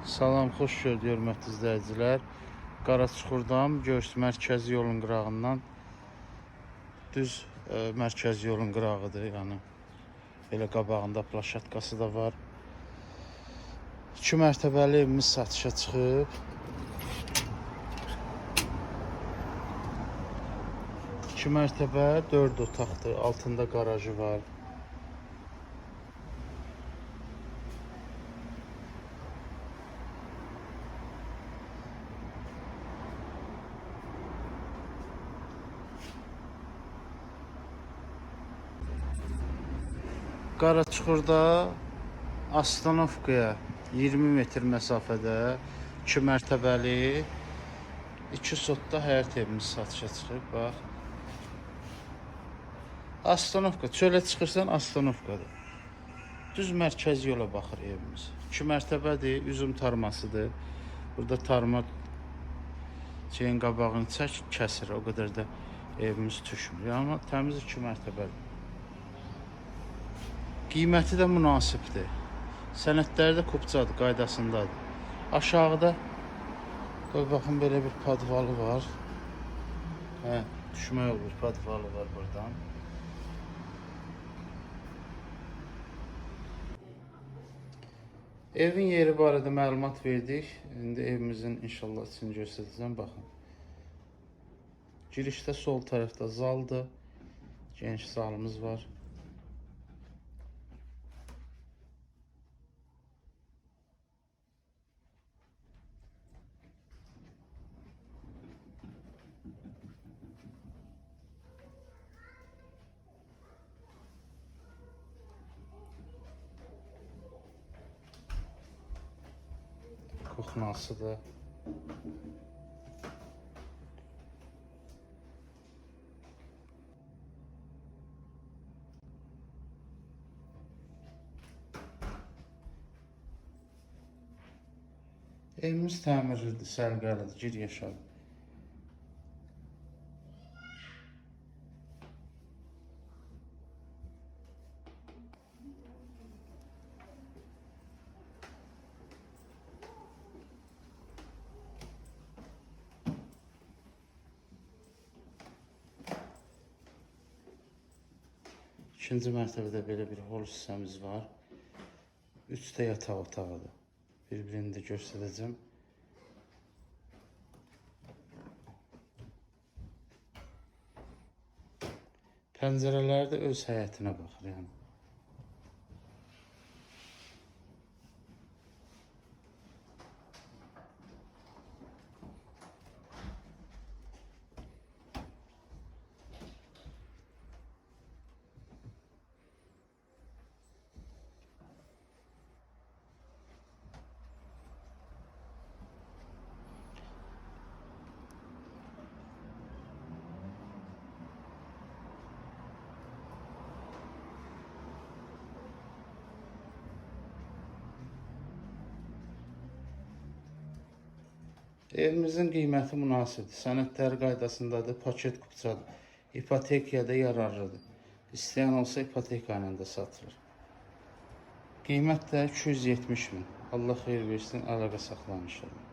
Salam, xoş gördük hörmətli izləyicilər. Qaraçuxurdan Görs mərkəzi yolun qırağından düz mərkəzi yolun qırağıdır. Yəni belə qabağında plaşatkası da var. 2 mərtəbəli evimiz satışa çıxıb. İki mərtəbə, 4 otaqdır. Altında qarajı var. Qaraçuxurda Astanovkaya 20 metr məsafədə 2 mərtəbəli 2 sotda həyət evimiz satışa çıxıb. Bax. Astanovka, çölə çıxırsan Astanovkadır. Düz mərkəzi yola baxır evimiz. 2 mərtəbədir, üzüm tarmasıdır. Burada tarma şeyin qabağını kəsir, o qədər də evimiz düşmür. Amma təmiz 2 mərtəbədir. Qiyməti də münasibdir. Sənədləri də kupçadır, qaydasındadır. Aşağıda qoy baxın belə bir padvalı var. Düşmək olur, padvalı var buradan. Evin yeri barədə məlumat verdik. İndi evimizin inşallah için göstərəcəm, baxın. Girişdə sol tərəfdə zaldır. Geniş zalımız var. Kuxnası da. Evimiz təmirlidir, sərgəlidir, gir yaşadı. İkinci mərtəbədə belə bir hol hissəmiz var. 3 yataq otağıdır. Bir-birini də göstərəcəm. Pəncərələri də öz həyətinə baxır yəni. Evimizin qiyməti münasibdir. Sənədləri qaydasındadır, paket kupçadır. İpotekaya da yararlıdır. İstəyən olsa ipoteka ilə də satılır. Qiymət də 270 min. Allah xeyir versin, əlaqə saxlayın inşallah.